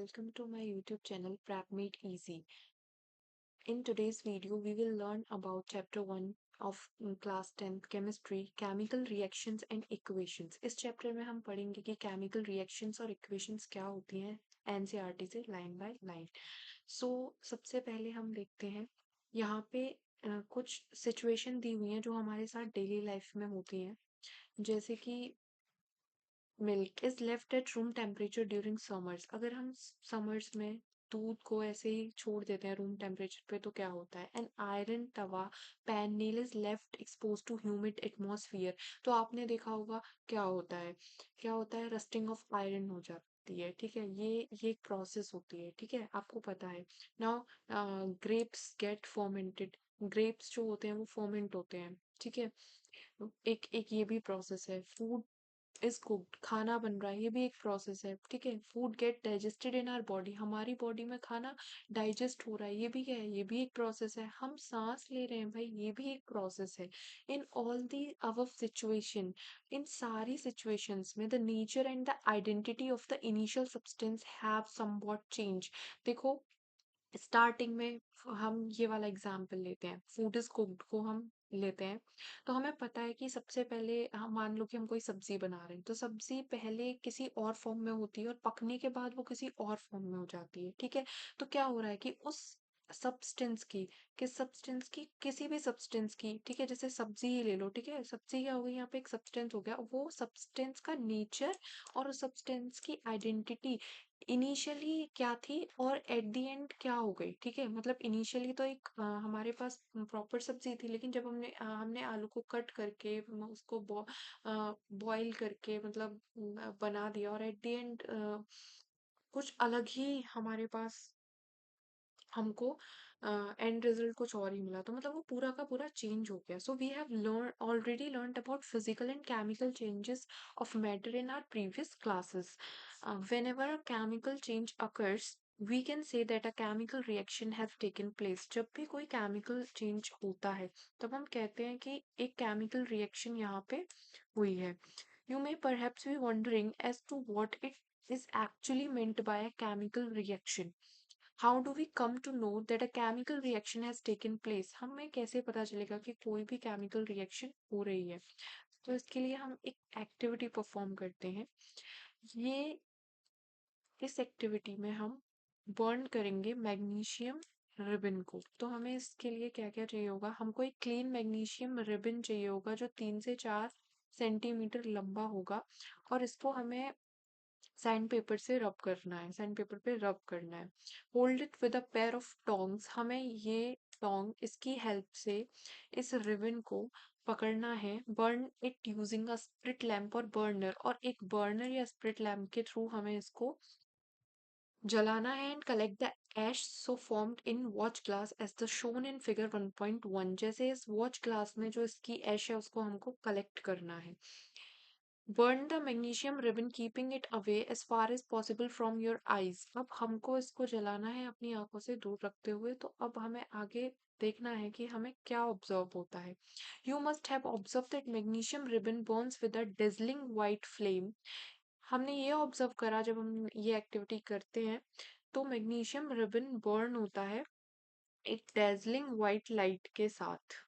welcome to my YouTube channel Prep Made Easy. In today's video, we will learn about chapter 1 of class 10th chemistry, chemical reactions and equations. इस chapter में हम पढ़ेंगे कि chemical reactions और equations क्या होती हैं NCERT से लाइन बाय लाइन. सबसे पहले हम देखते हैं यहाँ पे कुछ सिचुएशन दी हुई हैं जो हमारे साथ डेली लाइफ में होती हैं, जैसे कि milk is left at room temperature during summers. अगर हम समर्स में दूध को ऐसे ही छोड़ देते हैं रूम टेम्परेचर पे तो क्या होता है. An iron tawa pan nail is left expose to humid atmosphere. तो आपने देखा होगा क्या होता है रस्टिंग ऑफ आयरन हो जाती है. ठीक है, ये एक प्रोसेस होती है. ठीक है, आपको पता है. Now grapes get fermented. Grapes जो होते हैं वो फर्मेंट होते हैं. ठीक है, एक एक ये भी प्रोसेस है. फूड इज कुक्ड, खाना बन रहा है, ये भी एक प्रोसेस है. ठीक है, food get digested in our body, हमारी बॉडी में खाना डाइजेस्ट हो रहा है, ये भी क्या है, ये भी एक प्रोसेस है. हम सांस ले रहे हैं भाई, ये भी एक प्रोसेस है. In all the above situation, इन सारी सिचुएशंस में the nature and the identity of the initial substance have somewhat change. देखो, स्टार्टिंग में हम ये वाला एग्जाम्पल लेते हैं, फूड इज कुक्ड को हम लेते हैं. तो हमें पता है कि सबसे पहले हम मान लो कि हम कोई सब्जी बना रहे हैं, तो सब्जी पहले किसी और फॉर्म में होती है और पकने के बाद वो किसी और फॉर्म में हो जाती है. ठीक है, तो क्या हो रहा है कि उस सब्सटेंस की किस सब्सटेंस की किसी भी सब्सटेंस की, ठीक है, जैसे सब्जी ही ले लो. ठीक है, सब्जी क्या हो गई, यहाँ पे एक सब्सटेंस हो गया, वो सब्सटेंस का नेचर और उस सब्सटेंस की आइडेंटिटी इनिशियली क्या थी और एट द एंड क्या हो गई. ठीक है, मतलब इनिशियली तो एक हमारे पास प्रॉपर सब्जी थी, लेकिन जब हमने आलू को कट करके उसको बॉईल करके मतलब बना दिया और एट द एंड कुछ अलग ही हमारे पास हमको एंड रिजल्ट कुछ और ही मिला, तो मतलब वो पूरा का पूरा चेंज हो गया. So we have already learned about physical and chemical changes of matter in our previous classes. Whenever a chemical change occurs, we can say that a chemical reaction has taken place. जब भी कोई chemical change होता है तब हम कहते हैं कि एक chemical reaction यहाँ पे हुई है. You may perhaps be wondering as to what it is actually meant by a chemical reaction. How do we come to know that a chemical reaction has taken place? हमें कैसे पता चलेगा कि कोई भी chemical reaction हो रही है. तो इसके लिए हम एक एक्टिविटी परफॉर्म करते हैं. ये इस एक्टिविटी में हम बर्न करेंगे मैग्नीशियम रिबन को. तो हमें इसके लिए क्या क्या चाहिए होगा, हमको एक क्लीन मैग्नीशियम रिबन चाहिए होगा जो 3 से 4 सेंटीमीटर लंबा होगा, और इसको हमें सैंड पेपर से रब करना है, सैंड पेपर पे रब करना है. Hold it with a pair of tongs, हमें ये टोंग इसकी हेल्प से इस रिबन को पकड़ना है. Burn it using a spirit lamp और बर्नर, और एक बर्नर या स्प्रिट लैम्प के थ्रू हमें इसको जलाना है. And collect the ash so formed in watch glass as the shown in figure 1.1. जैसे इस वॉच ग्लास में जो इसकी एश है उसको हमको कलेक्ट करना है. Burn the magnesium ribbon keeping it away as far as possible from your eyes. अब हमको इसको जलाना है अपनी आंखों से दूर रखते हुए. तो अब हमें आगे देखना है कि हमें क्या ऑब्जर्व होता है. You must have observe that magnesium ribbon Burns with a dazzling white flame. हमने ये ऑब्जर्व करा जब हम ये एक्टिविटी करते हैं तो मैग्नीशियम रिबन बर्न होता है एक डेजलिंग वाइट लाइट के साथ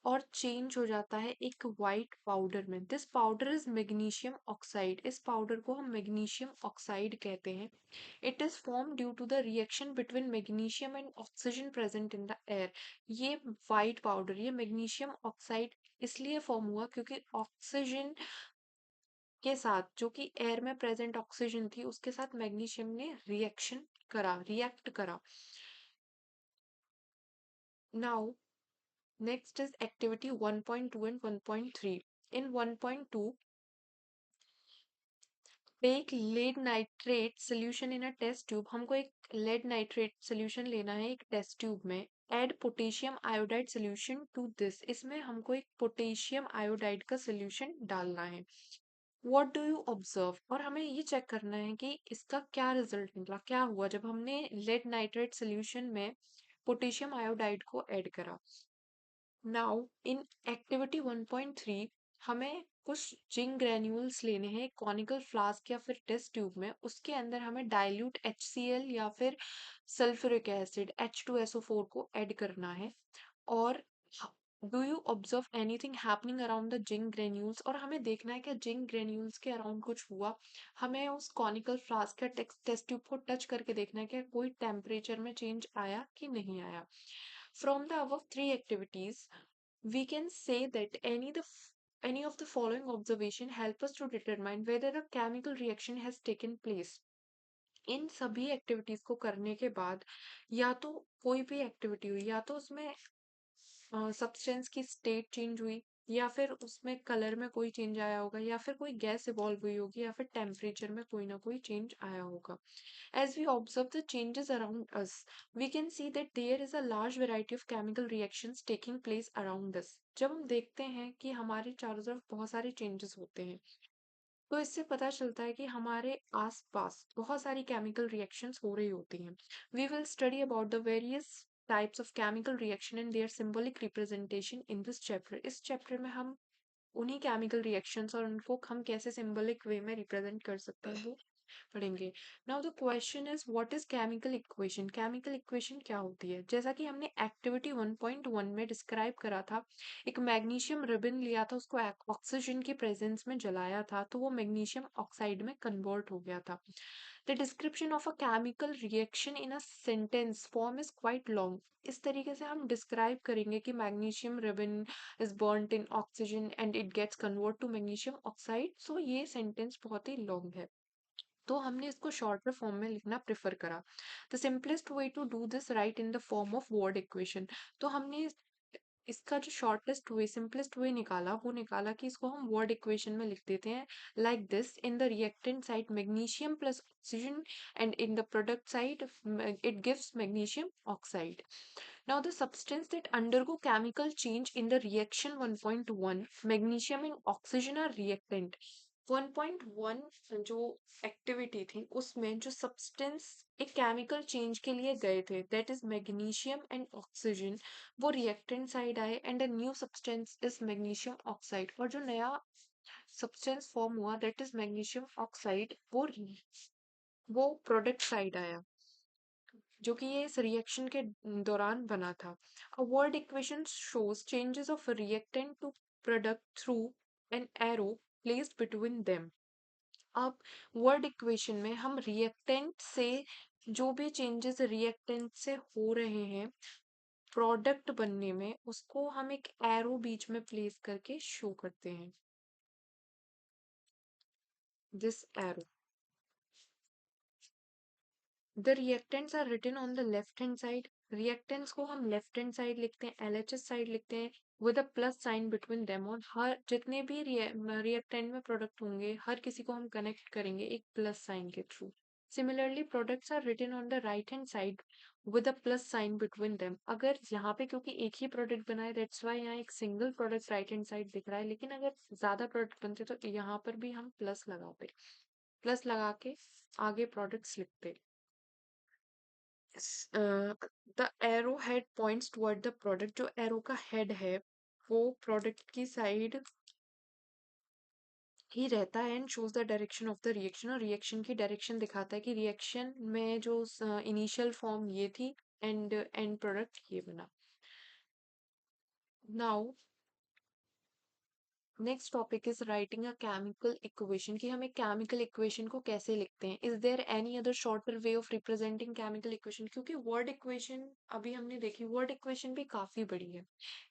और चेंज हो जाता है एक वाइट पाउडर में. This powder is magnesium oxide. इस पाउडर को हम मैग्नीशियम ऑक्साइड कहते हैं. It is form due to the reaction between magnesium and oxygen present in the air. ये वाइट पाउडर, ये मैग्नीशियम ऑक्साइड इसलिए फॉर्म हुआ क्योंकि ऑक्सीजन के साथ, जो कि एयर में प्रेजेंट ऑक्सीजन थी, उसके साथ मैग्नीशियम ने रिएक्ट करा. Now next is activity 1.2 and 1.3. In 1.2, take lead nitrate solution in a test tube. हमको एक lead nitrate solution लेना है एक टेस्ट ट्यूब में. Add potassium iodide solution to this. इसमें हमको एक potassium iodide का solution डालना है. What do you observe? और हमें ये चेक करना है कि इसका क्या रिजल्ट निकला, क्या हुआ जब हमने lead nitrate solution में potassium iodide को ऐड करा. नाउ इन एक्टिविटी 1.3 हमें कुछ जिंक ग्रेन्यूल्स लेने हैं कॉनिकल फ्लास्क या फिर टेस्ट ट्यूब में, उसके अंदर हमें डाइल्यूट HCl या फिर सल्फ्यूरिक एसिड H2SO4 को ऐड करना है। और do you observe anything happening around the zinc granules, और हमें देखना है कि जिंक ग्रेन्यूल्स के अराउंड कुछ हुआ। हमें उस कॉनिकल फ्लास्क या टेस्ट ट्यूब को टच करके देखना है कि कोई टेम्परेचर में चेंज आया कि नहीं आया। From the above three activities, we can say that any of the following observation help us to determine whether a chemical reaction has taken place. इन सभी एक्टिविटीज को करने के बाद या तो कोई भी एक्टिविटी हुई, या तो उसमें सब्सटेंस की स्टेट चेंज हुई, या फिर उसमें कलर में कोई चेंज आया होगा, या फिर कोई गैस इवॉल्व हुई होगी, या फिर टेम्परेचर में कोई ना कोई चेंज आया होगा। As we observe the changes around us, we can see that there is a large variety of chemical reactions taking place around us. जब हम देखते हैं कि हमारे चारों तरफ बहुत सारे चेंजेस होते हैं, तो इससे पता चलता है कि हमारे आसपास बहुत सारी केमिकल रिएक्शंस हो रही होती हैं। We will study about the various types of chemical reaction and their symbolic representation in this chapter. इस चैप्टर में हम उन्हीं केमिकल रिएक्शंस और उनको हम कैसे सिंबलिक वे में रिप्रेजेंट कर सकते हैं वो पढ़ेंगे। Now the question is what is chemical equation. Chemical equation क्या होती है? जैसा कि हमने एक्टिविटी 1.1 में डिस्क्राइब करा था, एक मैग्नीशियम रिबन लिया था, उसको ऑक्सीजन की प्रेजेंस में जलाया था, तो वो मैग्नीशियम ऑक्साइड में कन्वर्ट हो गया था। The description of a chemical reaction in a sentence form is quite long. इस तरीके से हम डिस्क्राइब करेंगे कि magnesium ribbon is burnt in oxygen and it gets convert to magnesium oxide. So ये सेंटेंस बहुत ही लॉन्ग है, तो हमने इसको शॉर्टर फॉर्म में लिखना प्रेफर करा। The simplest way to do this write in the form of word equation. तो हमने इसका जो शॉर्टेस्ट वे सिंपलेस्ट वे निकाला, वो निकाला कि इसको हम वर्ड इक्वेशन में लिख देते हैं like this. In the reactant side magnesium plus oxygen and in the product side it gives magnesium oxide. Now, the substance that undergo chemical change in the reaction 1.1, magnesium and oxygen are reactant. 1.1 जो activity थी उसमें जो substance एक chemical change के लिए गए थे, that is magnesium and oxygen, वो रिएक्टेंट साइड आए and a new substance is magnesium oxide. और जो नया सब्सटेंस फॉर्म हुआ दैट इज मैग्नीशियम ऑक्साइड, वो प्रोडक्ट साइड आया, जो कि ये इस रिएक्शन के दौरान बना था। A word equation shows changes of reactant to product through an arrow placed between them. अब वर्ड इक्वेशन में हम रिएक्टेंट से जो भी चेंजेस रिएक्टेंट से हो रहे हैं प्रोडक्ट बनने में, उसको हम एक एरो बीच में प्लेस करके शो करते हैं, this arrow. The reactants are written on the left hand side. Reactants को हम लेफ्ट हैंड साइड लिखते हैं, LHS साइड लिखते हैं, with a plus sign between them. और हर जितने भी रिएक्टेंट में प्रोडक्ट होंगे हर किसी को हम कनेक्ट करेंगे एक प्लस साइन के थ्रू। Similarly products are written on the right hand side with a plus sign between them. अगर यहाँ पे क्योंकि एक ही प्रोडक्ट बना है दैट्स वाई यहाँ एक single product right hand side दिख रहा है, लेकिन अगर ज्यादा प्रोडक्ट बनते तो यहाँ पर भी हम प्लस लगाते, प्लस लगा के आगे प्रोडक्ट्स लिखते। The arrow head points toward the product. जो एरो का हेड है वो प्रोडक्ट की साइड ही रहता है and shows the direction of the reaction. और रिएक्शन की डायरेक्शन दिखाता है कि रिएक्शन में जो इनिशियल फॉर्म ये थी एंड एंड प्रोडक्ट ये बना। Now next topic is writing a chemical equation, कि हम एक केमिकल इक्वेशन को कैसे लिखते हैं। Is there any other shorter way of representing chemical equation? क्योंकि वर्ड इक्वेशन अभी हमने देखी, वर्ड इक्वेशन भी काफी बड़ी है।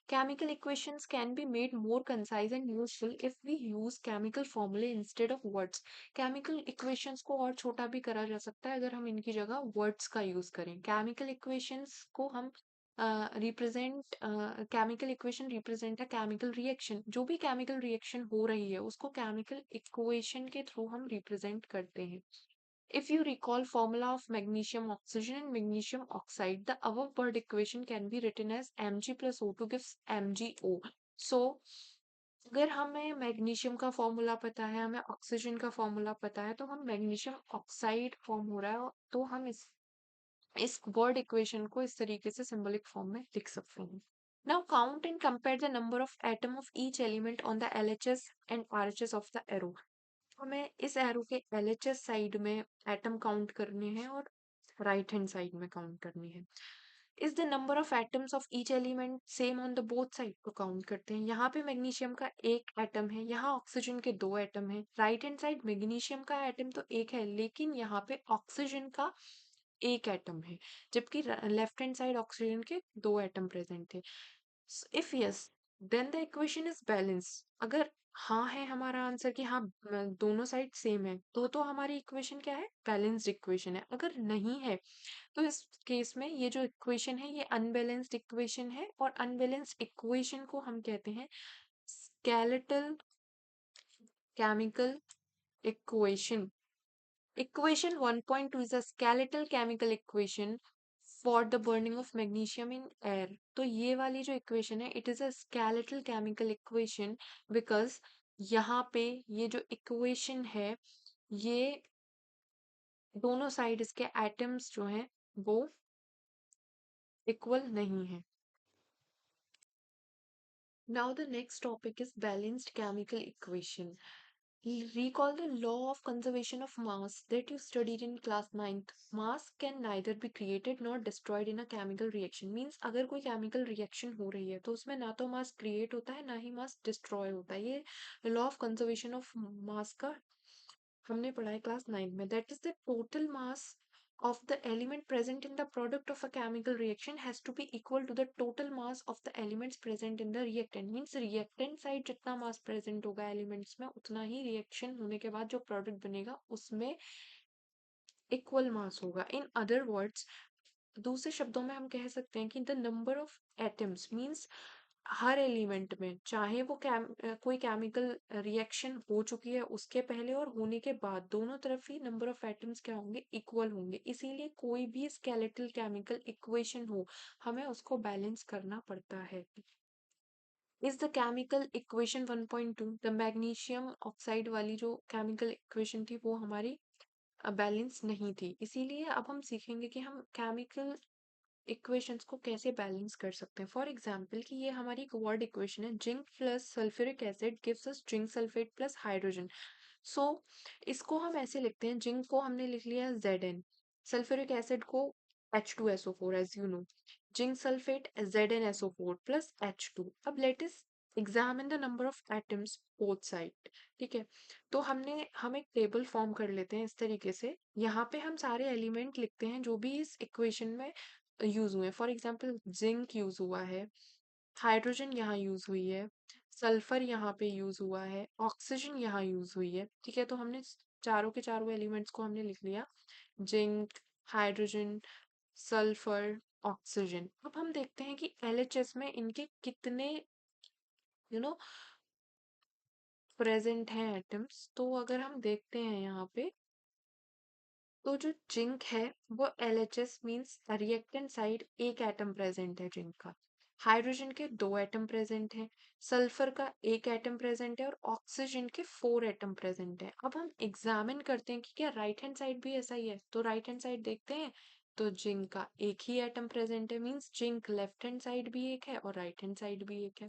Chemical equations can be made more concise and useful if we use chemical formulae instead of words. Chemical equations को और छोटा भी करा जा सकता है अगर हम इनकी जगह वर्ड्स का यूज करें। केमिकल इक्वेशंस को हम represent chemical equation represent a chemical reaction. जो भी केमिकल रिएक्शन हो रही है उसको केमिकल इक्वेशन के थ्रू हम रिप्रेजेंट करते हैं। If you recall formula of magnesium oxygen and magnesium oxide, the above word equation can be written as Mg plus O2 gives MgO. So, अगर हमें मैग्नीशियम का फॉर्मूला पता है, हमें ऑक्सीजन का फॉर्मूला पता है, तो हम मैग्नीशियम ऑक्साइड फॉर्म हो रहा है, तो हम इस वर्ड इक्वेशन को इस तरीके से सिंबलिक फॉर्म में लिख सकते हैं। Now count and compare the number of atom of each element on the LHS and RHS of the arrow. हमें इस एरो के LHS साइड में एटम काउंट करने हैं और राइट हैंड साइड में काउंट करनी है. Is the number of atoms of each element same on the both side, तो काउंट करते हैं. यहाँ पे मैग्नीशियम का एक एटम है, यहाँ ऑक्सीजन के दो एटम है. राइट हैंड साइड मैग्नीशियम का एटम तो एक है, लेकिन यहाँ पे ऑक्सीजन का एक एटम है, जबकि लेफ्ट हैंड साइड ऑक्सीजन के दो एटम प्रेजेंट थे. If yes, then the equation is balance. अगर हाँ है हमारा आंसर कि हाँ दोनों साइड सेम है, तो हमारी इक्वेशन क्या है, बैलेंस्ड इक्वेशन है. अगर नहीं है तो इस केस में ये जो इक्वेशन है ये अनबैलेंस्ड इक्वेशन है, और अनबैलेंस्ड इक्वेशन को हम कहते हैं skeletal chemical equation. Equation 1.2 is a skeletal chemical equation for the burning of magnesium in air. तो ये वाली जो इक्वेशन है, it is a skeletal chemical equation because यहाँ पे ये जो इक्वेशन है, ये दोनों साइड इसके एटम्स जो हैं वो इक्वल नहीं है. Now the next topic is balanced chemical equation. Recall the law of conservation of mass that you studied in class 9th. Mass can neither be created nor destroyed in a chemical reaction. Means अगर कोई chemical reaction हो रही है तो उसमें ना तो mass create होता है ना ही mass destroy होता है. ये law of conservation of mass का हमने पढ़ा है क्लास 9 में. That is the total mass of the element present in the product of a chemical reaction has to be equal to the total mass of the elements present in the reactant. Means reactant side जितना mass present होगा elements में, उतना ही reaction होने के बाद जो product बनेगा उसमें equal mass होगा. In other words, दूसरे शब्दों में हम कह सकते हैं कि the number of atoms means her element में, चाहे वो कोई केमिकल रिएक्शन हो चुकी है उसके पहले और होने के बाद, दोनों तरफ ही नंबर ऑफ एटम्स क्या होंगे, इक्वल होंगे. इसीलिए कोई भी स्केलेटल केमिकल इक्वेशन हो, हमें उसको बैलेंस करना पड़ता है. Is the chemical equation 1.2, the magnesium oxide वाली जो केमिकल इक्वेशन थी वो हमारी बैलेंस नहीं थी. इसीलिए अब हम सीखेंगे कि हम केमिकल इक्वेशंस को कैसे बैलेंस कर सकते हैं. फॉर एग्जाम्पल कि ये हमारी एक वर्ड इक्वेशन है, zinc plus sulphuric acid gives us zinc sulphate plus hydrogen. So इसको हम ऐसे लिखते हैं, जिंक को हमने लिख लिया Zn, सल्फ्यूरिक एसिड को H2SO4 as you know, zinc sulphate ZnSO4 plus H2. अब let us examine the number of atoms both side. ठीक है, तो हम एक टेबल फॉर्म कर लेते हैं इस तरीके से. यहाँ पे हम सारे एलिमेंट लिखते हैं जो भी इस इक्वेशन में यूज हुए हैं. फॉर एग्जाम्पल जिंक यूज हुआ है, हाइड्रोजन यहाँ यूज हुई है, सल्फर यहाँ पे यूज हुआ है, ऑक्सीजन यहाँ यूज हुई है. ठीक है, तो हमने चारों के चारों एलिमेंट्स को हमने लिख लिया, जिंक, हाइड्रोजन, सल्फर, ऑक्सीजन. अब हम देखते हैं कि LHS में इनके कितने नो प्रेजेंट हैं एटम्स. तो अगर हम देखते हैं यहाँ पे, तो जो जिंक है वो LHS मींस रिएक्टेंट साइड एक एटम प्रेजेंट है जिंक का, हाइड्रोजन के दो एटम प्रेजेंट हैं, सल्फर का एक एटम प्रेजेंट है और ऑक्सीजन के 4 एटम प्रेजेंट है. अब हम एग्जामिन करते हैं कि क्या राइट हैंड साइड भी ऐसा ही है. तो राइट हैंड साइड देखते हैं, तो जिंक का एक ही एटम प्रेजेंट है, means zinc left hand side भी एक है और राइट हैंड साइड भी एक है.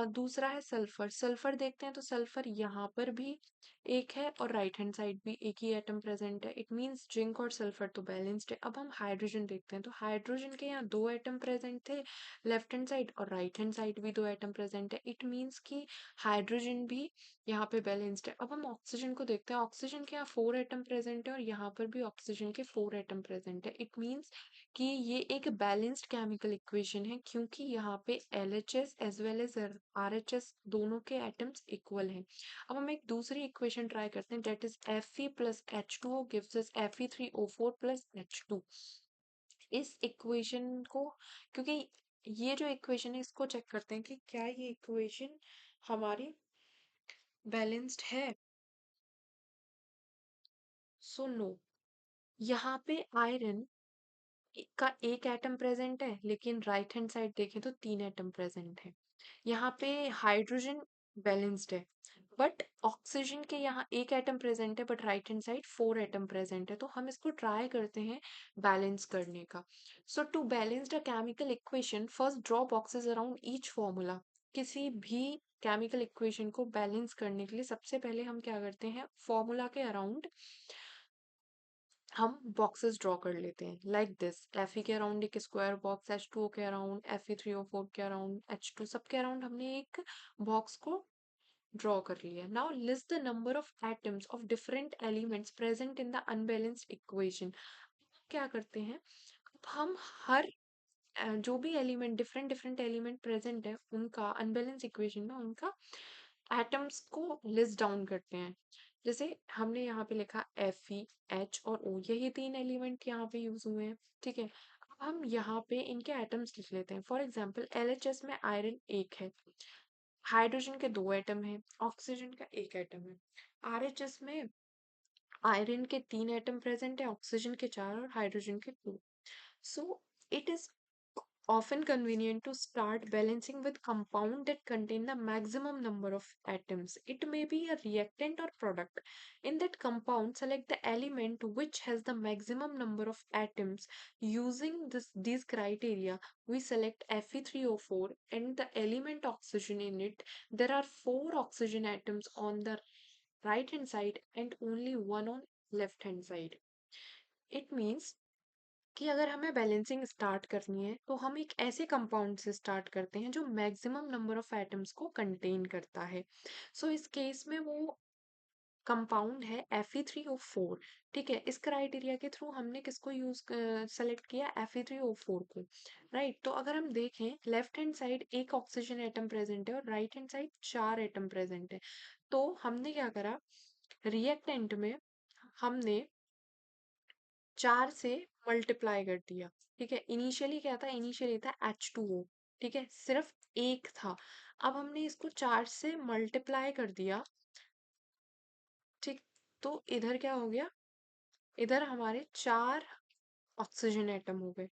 दूसरा है सल्फर. सल्फर देखते हैं तो सल्फर यहाँ पर भी एक है और राइट हैंड साइड भी एक ही एटम प्रेजेंट है. इट मींस जिंक और सल्फर तो बैलेंस्ड है. अब हम हाइड्रोजन देखते हैं, तो हाइड्रोजन के यहाँ दो एटम प्रेजेंट थे लेफ्ट हैंड साइड, और राइट हैंड साइड भी दो एटम प्रेजेंट है. इट मींस कि हाइड्रोजन भी यहाँ पे बैलेंस्ड है. अब हम ऑक्सीजन को देखते हैं, ऑक्सीजन के यहाँ 4 एटम प्रेजेंट है और यहाँ पर भी ऑक्सीजन के 4 एटम प्रेजेंट है. इट मींस कि ये एक बैलेंस्ड केमिकल इक्वेशन है, क्योंकि यहाँ पे LHS as well as RHS दोनों के एटम्स इक्वल हैं. अब हम एक दूसरी इक्वेशन ट्राई करते हैं, that is Fe plus H2O gives us Fe3O4 plus H2. इस इक्वेशन को, क्योंकि ये जो इक्वेशन है इसको चेक करते हैं कि क्या ये इक्वेशन हमारी बैलेंस्ड है. सो नो, यहाँ पे आयरन का एक एटम प्रेजेंट है, लेकिन राइट हैंड साइड देखें तो तीन एटम प्रेजेंट है. यहाँ पे हाइड्रोजन बैलेंस्ड है, बट ऑक्सीजन के यहाँ एक एटम प्रेजेंट है, but right hand side 4 atom present है, तो हम इसको ट्राई करते हैं बैलेंस करने का। So to balance the chemical equation, first draw boxes around each formula. किसी भी केमिकल इक्वेशन को बैलेंस करने के लिए सबसे पहले हम क्या करते हैं, फॉर्मूला के अराउंड हम बॉक्सेस ड्रॉ कर लेते हैं, लाइक दिस। Fe के अराउंड एक स्क्वायर बॉक्स, H2O के अराउंड, Fe3O4 के अराउंड, H2, सबके अराउंड हमने एक बॉक्स को ड्रॉ कर लिया। Now list the number of atoms of different elements present in the unbalanced equation. क्या करते हैं, अब हम हर जो भी element, different different element present है, उनका अनबैलेंस इक्वेशन में उनका एटम्स को लिस्ट डाउन करते हैं। जैसे हमने यहाँ पे लिखा Fe, H और O, यही 3 एलिमेंट यहाँ पे यूज हुए हैं, ठीक है। अब हम यहाँ पे इनके एटम्स लिख लेते हैं। फॉर एग्जाम्पल LHS में आयरन 1 है, हाइड्रोजन के 2 एटम है, ऑक्सीजन का 1 एटम है। RHS में आयरन के 3 एटम प्रेजेंट है, ऑक्सीजन के 4 और हाइड्रोजन के 2। So it is often convenient to start balancing with compound that contain the maximum number of atoms. It may be a reactant or product. In that compound, select the element which has the maximum number of atoms. Using these criteria, we select Fe3O4 and the element oxygen in it. There are 4 oxygen atoms on the right hand side and only one on left hand side. It means कि अगर हमें balancing start करनी है तो हम एक ऐसे compound से स्टार्ट करते हैं जो मैक्सिमम नंबर ऑफ एटम्स को कंटेन करता है। सो इस केस में वो कंपाउंड है Fe3O4, ठीक है। इस क्राइटेरिया के थ्रू हमने किसको यूज सेलेक्ट किया, Fe3O4 को, राइट। तो अगर हम देखें, लेफ्ट हैंड साइड एक ऑक्सीजन एटम प्रेजेंट है और right hand side 4 atom present है। तो हमने क्या करा, रिएक्टेंट में हमने 4 से मल्टीप्लाई कर दिया, ठीक है। इनिशियली क्या था, इनिशियली था H2O, ठीक है, सिर्फ एक था। अब हमने इसको 4 से मल्टीप्लाई कर दिया, ठीक। तो इधर क्या हो गया, इधर हमारे 4 ऑक्सीजन एटम हो गए।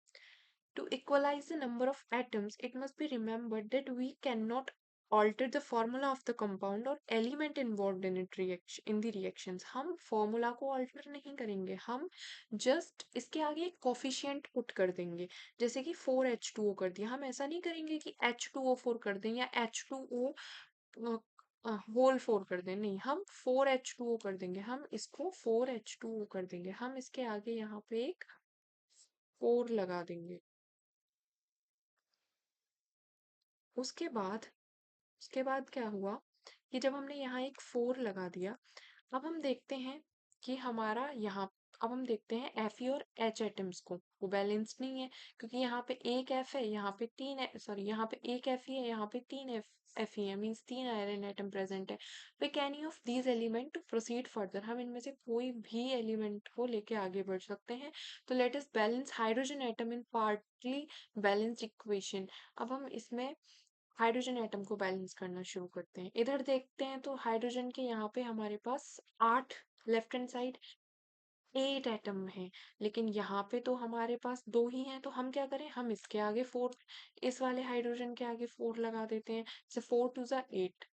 To equalize the number of atoms, it must be remembered that we cannot alter the formula of the compound or element involved in it reaction in the reactions. हम फॉर्मूला को alter नहीं करेंगे, हम just इसके आगे एक coefficient put कर देंगे। जैसे कि 4H2O कर दिया, हम ऐसा नहीं करेंगे कि H2O4 कर दें या H2O होल 4 कर दें, नहीं, हम 4H2O कर देंगे, हम इसको 4H2O कर देंगे, हम इसके आगे यहाँ पे एक 4 लगा देंगे। उसके बाद उसके बाद क्या हुआ कि जब हमने यहाँ एक 4 लगा दिया, अब हम देखते हैं कि हमारा यहाँ, अब हम देखते हैं Fe और H एटम्स को, वो बैलेंस नहीं है, क्योंकि यहाँ पे एक F है, यहाँ पे 3 सॉरी, यहाँ पे एक Fe है, यहाँ पे 3 Fe है, मीन्स 3 आयरन एटम प्रेजेंट है। Pick any of these element to proceed further, हम इनमें से कोई भी एलिमेंट को लेके आगे बढ़ सकते हैं। तो let us balance hydrogen atom in partly balanced equation. अब हम इसमें हाइड्रोजन एटम को बैलेंस करना शुरू करते हैं। इधर देखते हैं तो हाइड्रोजन के यहाँ पे हमारे पास 8, लेफ्ट हैंड साइड 8 एटम है, लेकिन यहाँ पे तो हमारे पास 2 ही हैं, तो हम क्या करें, हम इसके आगे 4, इस वाले हाइड्रोजन के आगे 4 लगा देते हैं, जैसे 4 टू ज़ा 8,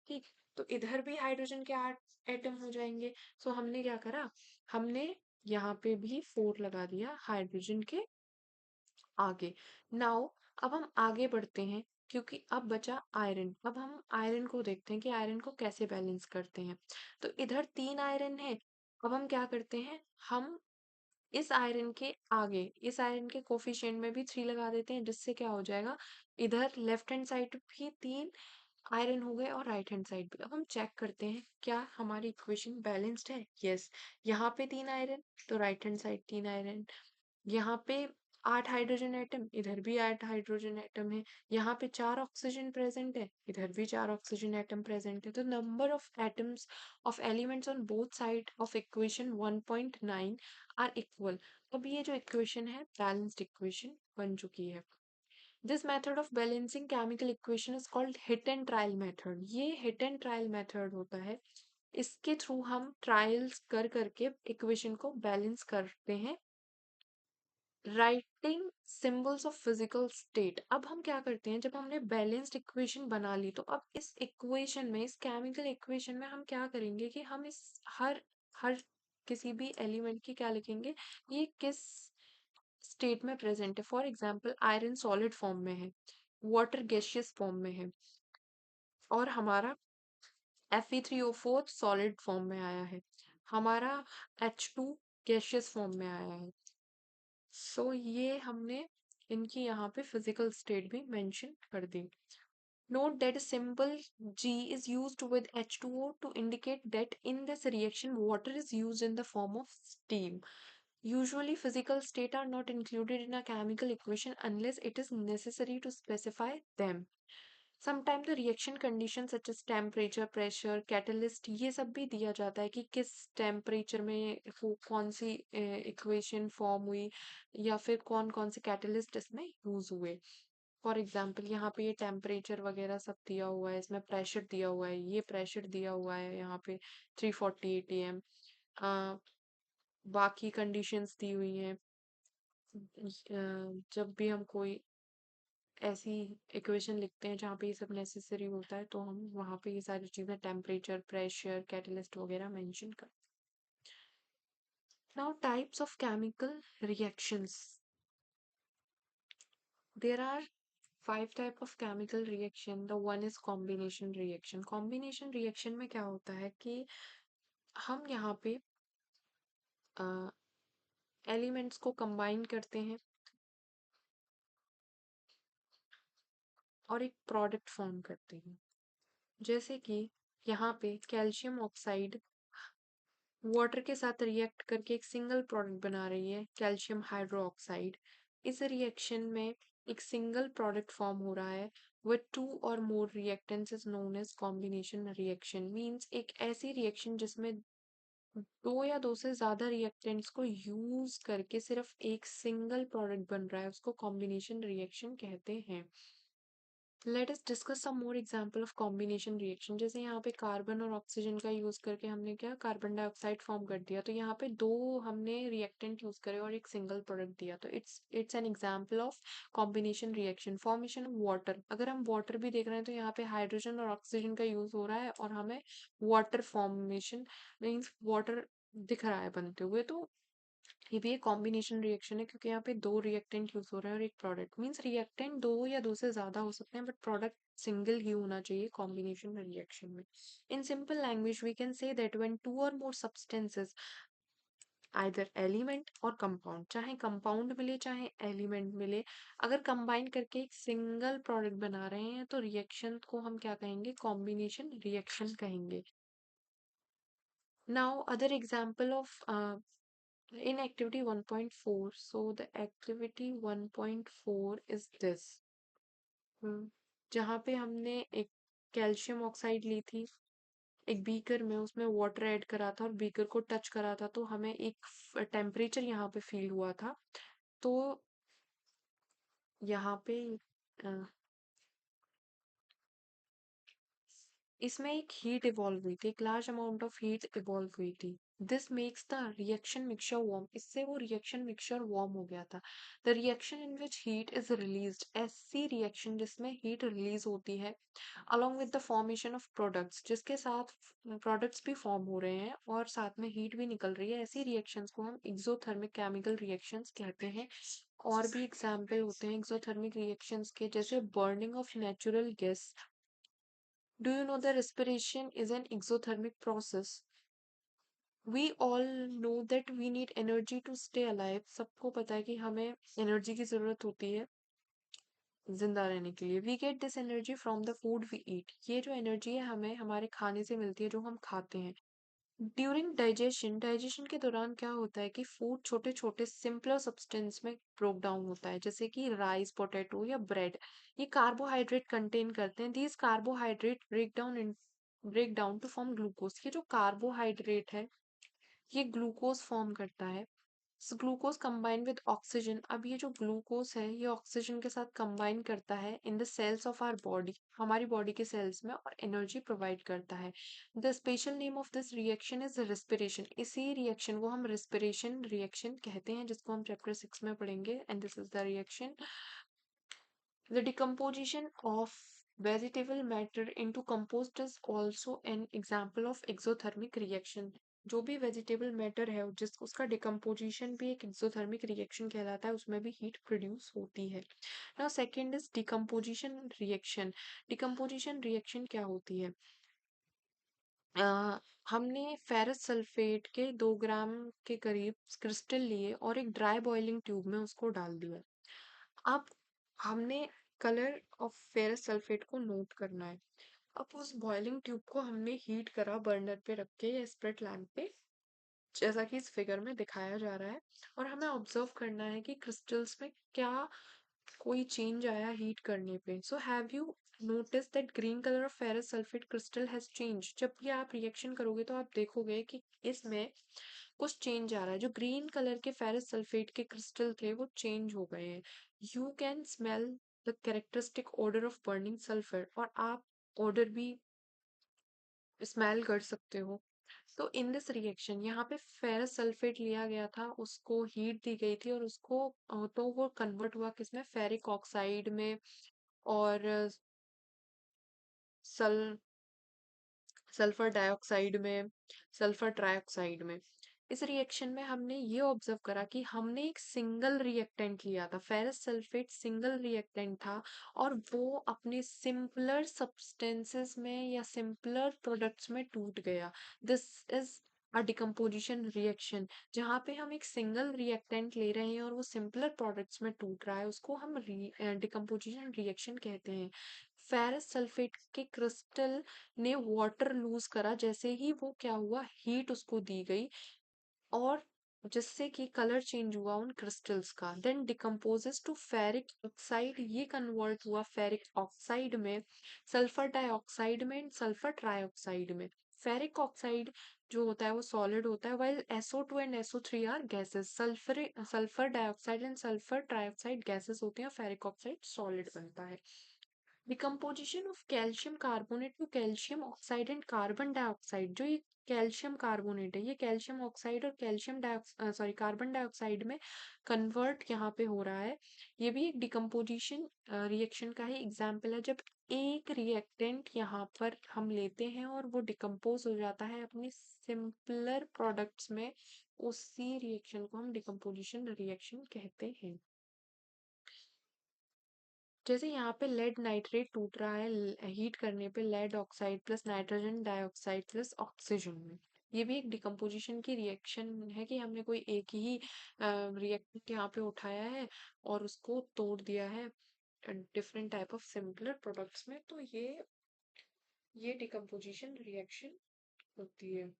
ठीक। तो इधर भी हाइड्रोजन के 8 एटम हो जाएंगे। सो हमने क्या करा, हमने यहाँ पे भी 4 लगा दिया हाइड्रोजन के आगे। नाउ अब हम आगे बढ़ते हैं, क्योंकि अब बचा आयरन। अब हम आयरन को देखते हैं कि आयरन को कैसे बैलेंस करते हैं। तो इधर 3 आयरन है, अब हम क्या करते हैं, हम इस आयरन के आगे, इस आयरन के कोफिशिएंट में भी 3 लगा देते हैं, जिससे क्या हो जाएगा, इधर लेफ्ट हैंड साइड भी 3 आयरन हो गए और राइट हैंड साइड भी। अब हम चेक करते हैं क्या हमारी इक्वेशन बैलेंस्ड है। यस, यहाँ पे 3 आयरन, तो राइट हैंड साइड 3 आयरन। यहाँ पे 8 हाइड्रोजन एटम, इधर भी 8 हाइड्रोजन एटम है। यहाँ पे 4 ऑक्सीजन प्रेजेंट है, इधर भी 4 ऑक्सीजन एटम प्रेजेंट है। तो number of atoms of elements on both side of equation 1.9 are equal. अब ये जो इक्वेशन है, बैलेंस्ड इक्वेशन बन चुकी है। This method of balancing chemical equation is called hit and trial method. ये हिट एंड ट्रायल मेथड होता है, इसके थ्रू हम ट्रायल्स कर करके इक्वेशन को बैलेंस करते हैं writing symbols of physical state. अब हम क्या करते हैं, जब हमने बैलेंस्ड इक्वेशन बना ली तो अब इस इक्वेशन में, इस केमिकल इक्वेशन में हम क्या करेंगे कि हम इस हर हर किसी भी एलिमेंट की क्या लिखेंगे, ये किस स्टेट में प्रेजेंट है। For example iron solid form में है, वाटर गैसियस फॉर्म में है, और हमारा Fe3O4 सॉलिड फॉर्म में आया है, हमारा H2 गैसियस फॉर्म में आया है। सो ये हमने इनकी यहाँ पे फिजिकल स्टेट भी मेंशन कर दी। Note that symbol G is used with H2O to indicate that in this reaction water is used in the form of steam. Usually physical state are not included in a chemical equation unless it is necessary to specify them. Sometimes the reaction conditions such as temperature, pressure, catalyst, ये सब भी दिया जाता है कि किस temperature में वो कौन सी इक्वेशन फॉर्म हुई, या फिर कौन कौन से कैटलिस्ट इसमें यूज हुए। फॉर एग्जाम्पल यहाँ पे ये टेम्परेचर वगैरह सब दिया हुआ है, इसमें प्रेशर दिया हुआ है, ये प्रेशर दिया हुआ है यहाँ पे 348 atm। बाकी कंडीशंस दी हुई हैं। जब भी हम कोई ऐसी इक्वेशन लिखते हैं जहाँ पे ये सब नेसेसरी होता है तो हम वहाँ पे ये सारी चीज़ें टेम्परेचर, प्रेशर, कैटलिस्ट वगैरह मेंशन कर। Now types of chemical reactions. There are 5 type of chemical reaction. The one is combination reaction. Combination reaction में क्या होता है कि हम यहाँ पे एलिमेंट्स को कंबाइन करते हैं और एक प्रोडक्ट फॉर्म करते हैं। जैसे कि यहाँ पे कैल्शियम ऑक्साइड वाटर के साथ रिएक्ट करके एक सिंगल प्रोडक्ट बना रही है, कैल्शियम हाइड्रोक्साइड। इस रिएक्शन में एक सिंगल प्रोडक्ट फॉर्म हो रहा है with two or more reactants is known as combination reaction. Means एक ऐसी रिएक्शन जिसमें दो या दो से ज्यादा रिएक्टेंट्स को यूज करके सिर्फ एक सिंगल प्रोडक्ट बन रहा है, उसको कॉम्बिनेशन रिएक्शन कहते हैं। Let us discuss some more example of combination reaction. जैसे यहाँ पे कार्बन और ऑक्सीजन का यूज करके हमने क्या कार्बन डाइऑक्साइड फॉर्म कर दिया, तो यहाँ पे दो हमने रिएक्टेंट यूज करे और एक सिंगल प्रोडक्ट दिया, तो it's an example of combination reaction. Formation of water, अगर हम वाटर भी देख रहे हैं तो यहाँ पे हाइड्रोजन और ऑक्सीजन का यूज हो रहा है और हमें वाटर फॉर्मेशन मीन्स वाटर दिख रहा है बनते हुए, तो ये भी एक कॉम्बिनेशन रिएक्शन है क्योंकि यहाँ पे दो रिएक्टेंट यूज हो रहा है और एक प्रोडक्ट। मीन्स रिएक्टेंट दो या दो से ज्यादा हो सकते हैं बट प्रोडक्ट सिंगल ही होना चाहिए कॉम्बिनेशन रिएक्शन में। In simple language we can say that when two or more substances either element or compound, चाहे कंपाउंड मिले चाहे एलिमेंट मिले, अगर कंबाइन करके एक सिंगल प्रोडक्ट बना रहे हैं तो रिएक्शन को हम क्या कहेंगे, कॉम्बिनेशन रिएक्शन कहेंगे। Now other example of in activity 1.4, so the activity 1.4 is this। जहाँ पे हमने एक कैल्शियम ऑक्साइड ली थी एक बीकर में, उसमें वाटर ऐड करा था और बीकर को टच करा था तो हमें एक टेम्परेचर यहाँ पे फील हुआ था। तो यहाँ पे अ, इसमें एक हीट इवॉल्व हुई थी, एक large amount of heat evolve हुई थी। This makes the reaction mixture warm, इससे वो रिएक्शन मिक्सचर वार्म हो गया था। The reaction in which heat is released, ऐसी रिएक्शन जिसमें हीट रिलीज होती है along with the formation of products, जिसके साथ प्रोडक्ट्स भी फॉर्म हो रहे हैं और साथ में हीट भी निकल रही है, ऐसी रिएक्शंस को हम एक्सोथर्मिक केमिकल रिएक्शंस कहते हैं। और भी एग्जाम्पल होते हैं एक्सोथर्मिक रिएक्शंस के, जैसे burning of natural gas. Do you know the respiration is an exothermic process? We all know that we need energy to stay alive. सबको पता है कि हमें एनर्जी की जरूरत होती है जिंदा रहने के लिए। We get this energy from the food we eat. ये जो एनर्जी है हमें हमारे खाने से मिलती है जो हम खाते हैं। ड्यूरिंग डाइजेशन, डाइजेशन के दौरान क्या होता है कि फूड छोटे छोटे सिंपलर सब्सटेंस में ब्रोक डाउन होता है, जैसे कि राइस, पोटैटो या ब्रेड। ये कार्बोहाइड्रेट कंटेन करते हैं। These carbohydrate break down to form glucose. ये जो कार्बोहाइड्रेट है ये ग्लूकोज फॉर्म करता है ग्लूकोज कंबाइन विद ऑक्सीजन। अब ये जो ग्लूकोज है ये ऑक्सीजन के साथ कंबाइन करता है in the cells of our body, हमारी बॉडी के सेल्स में, और एनर्जी प्रोवाइड करता है। The special name of this reaction is respiration. इसी रिएक्शन को हम रेस्पिरेशन रिएक्शन कहते हैं, जिसको हम चैप्टर 6 में पढ़ेंगे। And this is the reaction. The decomposition of vegetable matter into compost is also an example of exothermic reaction. जो भी वेजिटेबल मैटर है जिस उसका डिकम्पोजिशन भी एक एक्सोथर्मिक रिएक्शन कहलाता है, उसमें भी हीट प्रोड्यूस होती है। Now second is decomposition reaction. Decomposition reaction क्या होती है? हमने फेरस सल्फेट के 2 ग्राम के करीब क्रिस्टल लिए और एक ड्राई बॉइलिंग ट्यूब में उसको डाल दिया। अब हमने कलर ऑफ फेरस सल्फेट को नोट करना है। अब उस बॉइलिंग ट्यूब को हमने हीट करा बर्नर पे रख के या स्प्रेड लैम्प पे, जैसा कि इस फिगर में दिखाया जा रहा है। और हमें ऑब्जर्व करना है कि क्रिस्टल्स में क्या कोई चेंज आया हीट करने पे। So have you notice that green colour of ferrous sulphate crystal has change? जब ये आप रिएक्शन करोगे तो आप देखोगे कि इसमें कुछ चेंज आ रहा है। जो ग्रीन कलर के फेरस सल्फेट के क्रिस्टल थे वो चेंज हो गए हैं। You can smell the characteristic odor of burning sulphur, और आप ऑर्डर भी स्मेल कर सकते हो। तो इन दिस रिएक्शन यहाँ पे फेरस सल्फेट लिया गया था, उसको हीट दी गई थी और उसको तो वो कन्वर्ट हुआ किसमें, फेरिक ऑक्साइड में और सल सल्फर डाइऑक्साइड में, सल्फर ट्राइऑक्साइड में। इस रिएक्शन में हमने ये ऑब्जर्व करा कि हमने एक सिंगल रिएक्टेंट लिया था, फेरस सल्फेट सिंगल रिएक्टेंट था, और वो अपने सिंपलर सब्सटेंसेस में या सिंपलर प्रोडक्ट्स में टूट गया। This is a decomposition reaction. जहाँ पे हम एक सिंगल रिएक्टेंट ले रहे हैं और वो सिंपलर प्रोडक्ट्स में टूट रहा है, उसको हम डिकम्पोजिशन रिएक्शन कहते हैं। फेरस सल्फेट के क्रिस्टल ने वाटर लूज करा, जैसे ही वो क्या हुआ, हीट उसको दी गई, और जिससे कि कलर चेंज हुआ उन क्रिस्टल्स का। Then decomposes to ferric oxide, ये कन्वर्ट हुआ फेरिक ऑक्साइड में, सल्फर डाइऑक्साइड में एंड सल्फर ट्राइऑक्साइड में। फेरिक ऑक्साइड जो होता है वो सॉलिड होता है, while SO2 and SO3 are gases. Sulphur dioxide and sulphur trioxide gases होते हैं, फेरिक ऑक्साइड सॉलिड बनता है। Decomposition of calcium carbonate to calcium oxide and carbon dioxide. जो ये कैल्शियम कार्बोनेट है ये कैल्शियम ऑक्साइड और कैल्शियम सॉरी कार्बन डाइऑक्साइड में कन्वर्ट यहाँ पे हो रहा है। ये भी एक डिकम्पोजिशन रिएक्शन का ही एग्जाम्पल है, जब एक रिएक्टेंट यहाँ पर हम लेते हैं और वो डिकम्पोज हो जाता है अपने सिंपलर प्रोडक्ट्स में। उसी रिएक्शन को हम डिकम्पोजिशन रिएक्शन कहते हैं। जैसे यहाँ पे लेड नाइट्रेट टूट रहा है हीट करने पे, lead oxide plus nitrogen dioxide plus oxygen में। ये भी एक डिकम्पोजिशन की रिएक्शन है कि हमने कोई एक ही रिएक्टेंट यहाँ पे उठाया है और उसको तोड़ दिया है different type of simpler products में। तो ये डिकम्पोजिशन रिएक्शन होती है।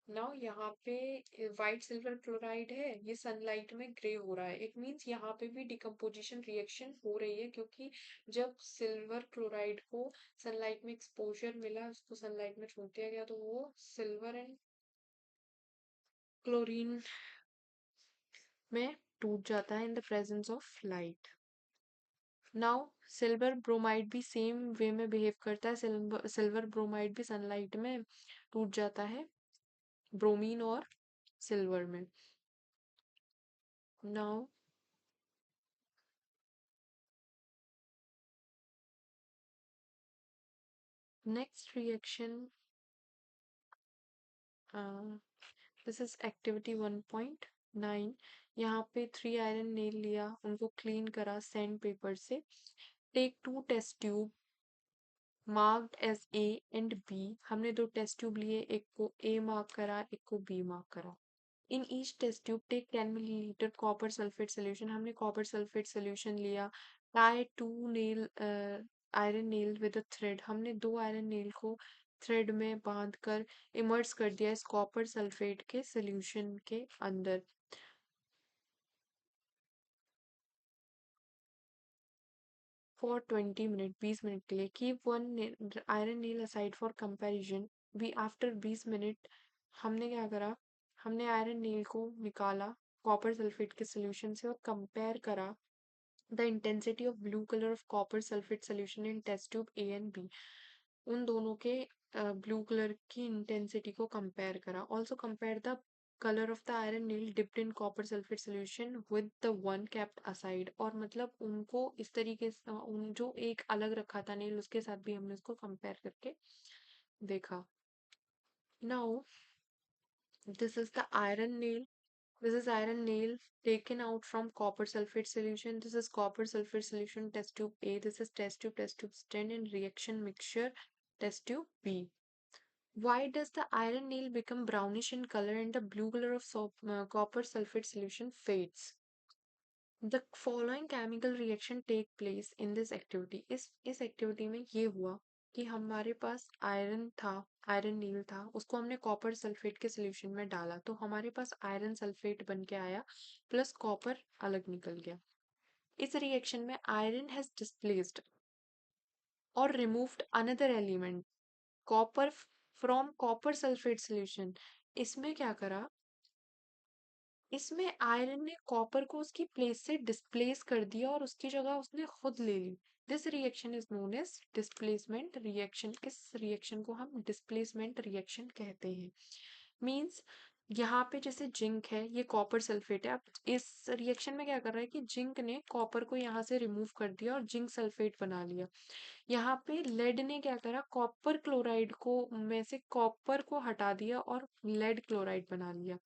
नाउ यहाँ पे व्हाइट सिल्वर क्लोराइड है, ये सनलाइट में ग्रे हो रहा है। इट मीन्स यहाँ पे भी डिकम्पोजिशन रिएक्शन हो रही है, क्योंकि जब सिल्वर क्लोराइड को सनलाइट में एक्सपोजर मिला, उसको सनलाइट में छोड़ दिया गया, तो वो सिल्वर एंड क्लोरीन में टूट जाता है in the presence of light. Now silver bromide भी सेम वे में बिहेव करता है। सिल्वर ब्रोमाइड भी सनलाइट में टूट जाता है, ब्रोमीन और सिल्वर में। Now next reaction, this is activity 1.9। यहाँ पे 3 आयरन नेल लिया, उनको क्लीन करा सैंड पेपर से। Take 2 test tube marked as A and B. हमने 2 टेस्ट ट्यूब लिए, एक को ए मार्क करा, एक को बी मार्क करा। In each test tube take 10 millilitre copper sulphate solution. हमने कॉपर सल्फेट सोल्यूशन लिया। Tie 2 nail iron nail with a thread. हमने 2 आयरन नेल को थ्रेड में बांध कर इमर्स कर दिया इस कॉपर सल्फेट के सोल्यूशन के अंदर फॉर 20 मिनट, 20 मिनट के लिए। Keep one iron nail aside for comparison. We after 20 minute हमने क्या करा, हमने आयरन नील को निकाला कॉपर सल्फेट के सोल्यूशन से और कंपेयर करा the intensity of blue colour of copper sulphate solution in test tube A and B. उन दोनों के ब्लू कलर की इंटेंसिटी को कंपेयर करा। Also compare the colour of the iron nail dipped in copper sulphate solution with the one kept aside. और मतलब उनको इस तरीके से उन जो एक अलग रखा था नील उसके साथ भी हमने उसको कंपेयर करके देखा। Now this is the iron nail. This is iron nail taken out from copper sulfate solution. This is copper sulfate solution test tube A. This is test tube stand in reaction mixture test tube B. Why does the iron nail become brownish in color and the blue color of copper sulfate solution fades? The following chemical reaction take place in this activity. इस activity में ये हुआ कि हमारे पास iron था, iron नील था, उसको हमने कॉपर सल्फेट के सोल्यूशन में डाला तो हमारे पास आयरन सल्फेट बन के आया प्लस कॉपर अलग निकल गया। इस रिएक्शन में आयरन हैज डिस्प्लेस्ड और removed another element copper from copper sulphate solution. इसमें क्या करा, इसमें आयरन ने कॉपर को उसकी प्लेस से डिस्प्लेस कर दिया और उसकी जगह उसने खुद ले ली। This reaction is known as displacement reaction. इस रिएक्शन को हम डिस्प्लेसमेंट रिएक्शन कहते हैं। मीन्स यहाँ पे जैसे जिंक है, ये कॉपर सल्फेट है। अब इस रिएक्शन में क्या कर रहा है कि जिंक ने कॉपर को यहाँ से रिमूव कर दिया और जिंक सल्फेट बना लिया। यहाँ पे लेड ने क्या करा, कॉपर क्लोराइड को में से कॉपर को हटा दिया और लेड क्लोराइड बना लिया।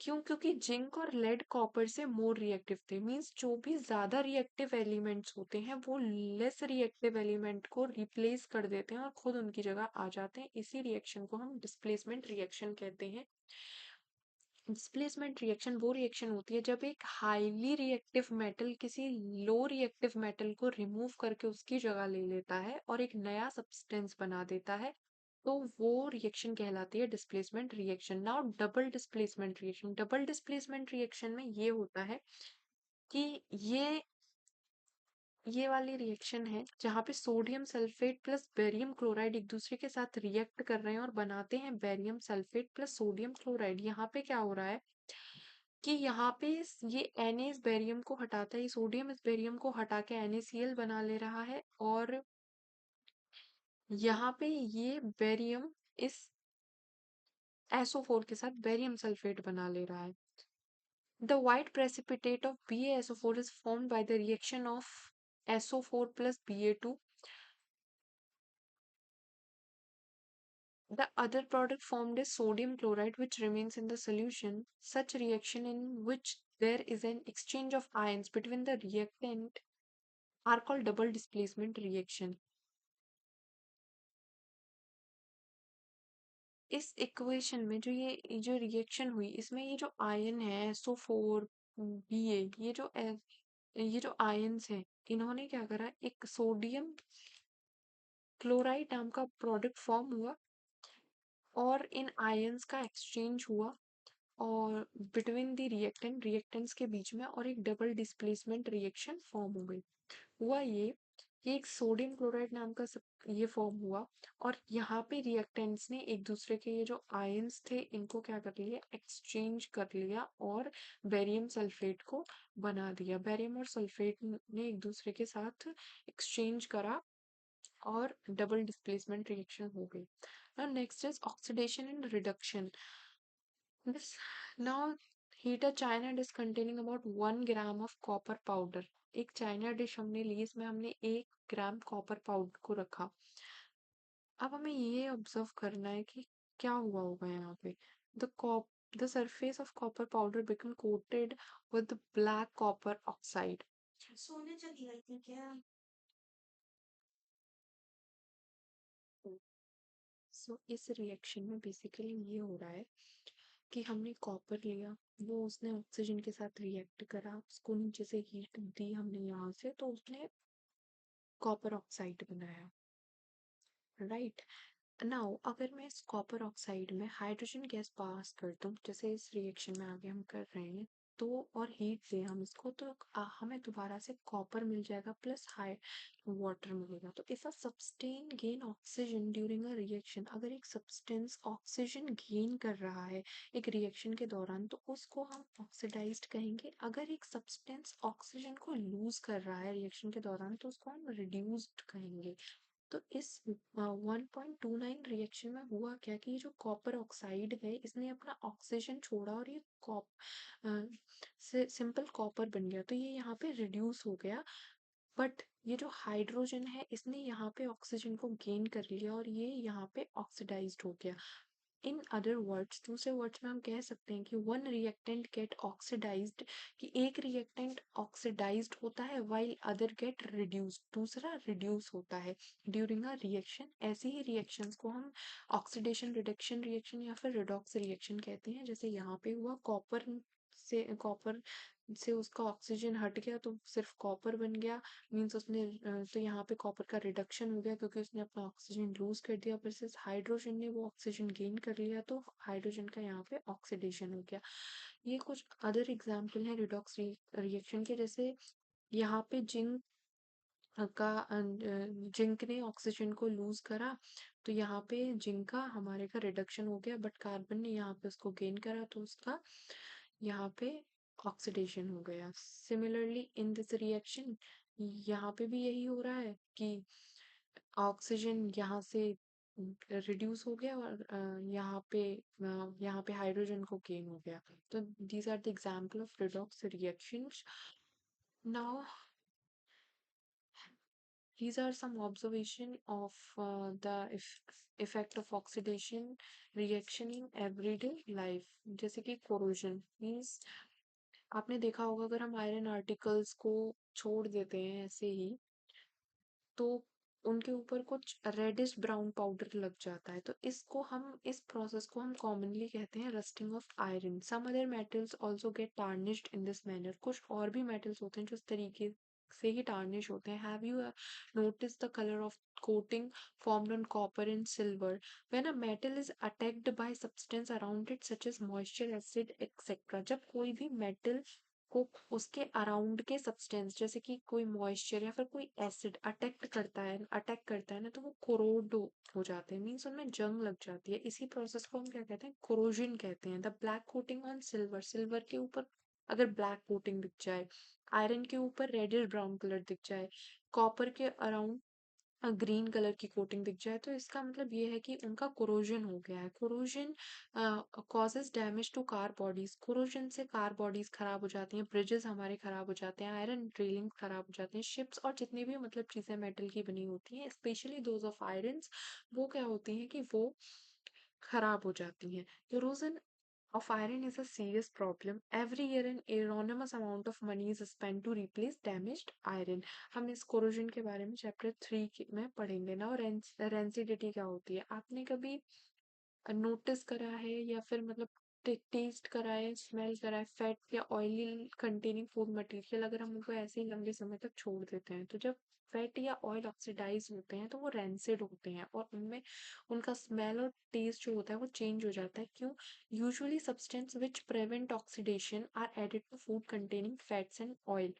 क्यों? क्योंकि जिंक और लेड कॉपर से मोर रिएक्टिव थे। मीन्स जो भी ज्यादा रिएक्टिव एलिमेंट्स होते हैं वो लेस रिएक्टिव एलिमेंट को रिप्लेस कर देते हैं और खुद उनकी जगह आ जाते हैं। इसी रिएक्शन को हम डिस्प्लेसमेंट रिएक्शन कहते हैं। डिस्प्लेसमेंट रिएक्शन वो रिएक्शन होती है जब एक हाईली रिएक्टिव मेटल किसी लो रिएक्टिव मेटल को रिमूव करके उसकी जगह ले लेता है और एक नया सब्सटेंस बना देता है, तो वो रिएक्शन कहलाती है displacement reaction. Now double displacement reaction. Double displacement reaction में ये होता है कि ये वाली रिएक्शन है जहाँ पे sodium sulphate plus barium chloride एक दूसरे के साथ रिएक्ट कर रहे हैं और बनाते हैं barium sulphate plus sodium chloride. यहाँ पे क्या हो रहा है कि यहाँ पे ये Na इस बेरियम को हटाता है, ये सोडियम इस बेरियम को हटा के NaCl बना ले रहा है और यहाँ पे ये बेरियम इस SO4 के साथ बेरियम सल्फेट बना ले रहा है। The white precipitate of BaSO4 is formed by the reaction of SO4 plus Ba2. The other product formed is sodium chloride which remains in the solution. Such reaction in which there is an exchange of ions between the reactant are called double displacement reaction. इस equation में जो reaction हुई इसमें ये जो ion है SO4 Ba, ये जो आयन्स हैं इन्होंने क्या करा, एक सोडियम क्लोराइड नाम का प्रोडक्ट फॉर्म हुआ और इन आयन्स का एक्सचेंज हुआ और बिटवीन द रिएक्टेंट्स के बीच में और एक डबल डिस्प्लेसमेंट रिएक्शन फॉर्म हो गई। हुआ ये कि एक सोडियम क्लोराइड नाम का ये फॉर्म हुआ और यहाँ पे रिएक्टेंट्स ने एक दूसरे के ये जो आयंस थे इनको क्या कर लिया, एक्सचेंज कर लिया और बेरियम सल्फेट को बना दिया। बेरियम और सल्फेट ने एक दूसरे के साथ एक्सचेंज करा और डबल डिस्प्लेसमेंट रिएक्शन हो गई। Now next is oxidation and reduction. This now heat a china dish containing about 1 gram of copper powder. एक चाइना डिश हमने ली, इसमें हमने 1 ग्राम कॉपर पाउडर को रखा। अब हमें ये ऑब्जर्व करना है कि क्या हुआ होगा यहाँ पे। The surface of copper powder become coated with black copper oxide. सोने चली गई थी क्या? सो इस रिएक्शन में बेसिकली ये हो रहा है कि हमने कॉपर लिया, वो उसने ऑक्सीजन के साथ रिएक्ट करा, उसको नीचे से हीट दी हमने यहाँ से तो उसने कॉपर ऑक्साइड बनाया। राइट। नाउ अगर मैं इस कॉपर ऑक्साइड में हाइड्रोजन गैस पास कर दूं, जैसे इस रिएक्शन में आगे हम कर रहे हैं, तो और हीट दें हम इसको, तो हमें दोबारा से कॉपर मिल जाएगा प्लस हाई वाटर मिलेगा। तो if a substance gain oxygen during a reaction, अगर एक सब्सटेंस ऑक्सीजन गेन कर रहा है एक रिएक्शन के दौरान, तो उसको हम ऑक्सीडाइज्ड कहेंगे। अगर एक सब्सटेंस ऑक्सीजन को लूज कर रहा है रिएक्शन के दौरान, तो उसको हम रिड्यूस्ड कहेंगे। तो इस 1.29 रिएक्शन में हुआ क्या कि ये जो कॉपर ऑक्साइड है इसने अपना ऑक्सीजन छोड़ा और ये से सिंपल कॉपर बन गया, तो ये यहाँ पे रिड्यूस हो गया। बट ये जो हाइड्रोजन है इसने यहाँ पे ऑक्सीजन को गेन कर लिया और ये यहाँ पे ऑक्सीडाइज्ड हो गया। इन अदर वर्ड्स, दूसरे वर्ड्स में हम कह सकते हैं कि वन रिएक्टेंट गेट ऑक्सीडाइज्ड, कि एक रिएक्टेंट ऑक्सीडाइज्ड होता है वाइल अदर गेट रिड्यूस्ड, दूसरा रिड्यूस होता है ड्यूरिंग अ रिएक्शन। ऐसे ही रिएक्शंस को हम ऑक्सीडेशन रिडक्शन रिएक्शन या फिर रिडॉक्स रिएक्शन कहते हैं। जैसे यहाँ पे हुआ कॉपर से उसका ऑक्सीजन हट गया तो सिर्फ कॉपर बन गया, मीन्स उसने तो यहाँ पे कॉपर का रिडक्शन हो गया क्योंकि उसने अपना ऑक्सीजन लूज कर दिया। वर्सेस हाइड्रोजन ने वो ऑक्सीजन गेन कर लिया तो हाइड्रोजन का यहाँ पे ऑक्सीडेशन हो गया। ये कुछ अदर एग्जाम्पल है रिडॉक्स रिएक्शन के। जैसे यहाँ पे जिंक ने ऑक्सीजन को लूज करा, तो यहाँ पे जिंक का हमारे का रिडक्शन हो गया, बट कार्बन ने यहाँ पे उसको गेन करा तो उसका यहाँ पे ऑक्सीडेशन हो गया। सिमिलरली इन दिस रिएक्शन यहाँ पे भी यही हो रहा है कि ऑक्सीजन यहाँ से रिड्यूस हो गया और यहाँ पे हाइड्रोजन को गेन हो गया। तो these are the example of redox reactions. Now these are some observation of effect of oxidation reaction in everyday life। जैसे कि corrosion means, आपने देखा होगा अगर हम आयरन आर्टिकल्स को छोड़ देते हैं ऐसे ही, तो उनके ऊपर कुछ रेडिश ब्राउन पाउडर लग जाता है। तो इस प्रोसेस को हम कॉमनली कहते हैं rusting of iron. Some other metals also get tarnished in this manner, कुछ और भी मेटल्स होते हैं जो इस तरीके से ही टार्निश होते हैं। Have you notice the colour of coating formed on copper and silver when a metal is attacked by substance around it such as moisture, acid, etc। जब कोई भी मेटल को उसके अराउंड के सब्सटेंस जैसे कि कोई मॉइस्चर या फिर कोई एसिड अटैक करता है ना, तो वो कोरोड हो जाते हैं, मीन्स उनमें जंग लग जाती है। इसी प्रोसेस को हम क्या कहते हैं, कोरोजन कहते हैं। The black coating on silver, silver के ऊपर अगर ब्लैक कोटिंग दिख जाए, आयरन के ऊपर रेडिश ब्राउन कलर दिख जाए, कॉपर के अराउंड ग्रीन कलर की कोटिंग दिख जाए, तो इसका मतलब ये है कि उनका कोरोजन हो गया है। Corrosion causes damage to car bodies, corrosion से कार बॉडीज खराब हो जाती हैं, ब्रिजेस हमारे खराब हो जाते हैं, आयरन ड्रिलिंग खराब हो जाते हैं, शिप्स और जितनी भी मतलब चीजें मेटल की बनी होती हैं स्पेशली दोज ऑफ आयरन, वो क्या होती हैं कि वो खराब हो जाती हैं। Erosion of iron is a serious problem. Every year an enormous amount of money is spent to replace damaged iron। हम इस कोरोजन के बारे में चैप्टर 3 में पढ़ेंगे ना। और रेंसिडिटी क्या होती है, आपने कभी नोटिस करा है या फिर मतलब टेस्ट करा है, स्मेल करा है फैट या ऑयली कंटेनिंग फूड मटेरियल, अगर हम उनको ऐसे ही लंबे समय तक छोड़ देते हैं, तो जब फैट या ऑयल ऑक्सीडाइज होते हैं तो वो रेंसिड होते हैं और उनमें उनका स्मेल और टेस्ट जो होता है वो चेंज हो जाता है। क्यों? Usually substance which prevent oxidation are added to food containing fats and oil.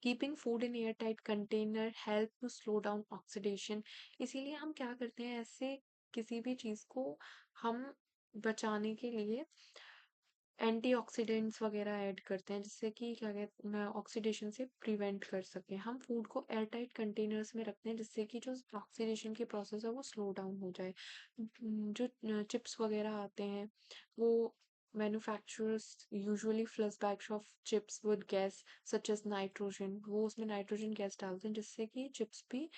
Keeping food in air tight container help to slow down oxidation. इसीलिए हम क्या करते हैं, ऐसे किसी भी चीज को हम बचाने के लिए एंटीऑक्सीडेंट्स वगैरह ऐड करते हैं जिससे कि क्या कहते हैं ऑक्सीडेशन से प्रिवेंट कर सकें। हम फूड को एयरटाइट कंटेनर्स में रखते हैं जिससे कि जो ऑक्सीडेशन की प्रोसेस है वो स्लो डाउन हो जाए। जो चिप्स वगैरह आते हैं वो manufacturers usually flush bags of chips with gas such as nitrogen, वो उसमें नाइट्रोजन गैस डालते हैं जिससे कि चिप्स भी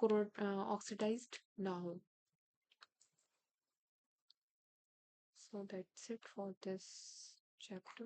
ऑक्सीडाइज्ड ना हो। So that's it for this chapter.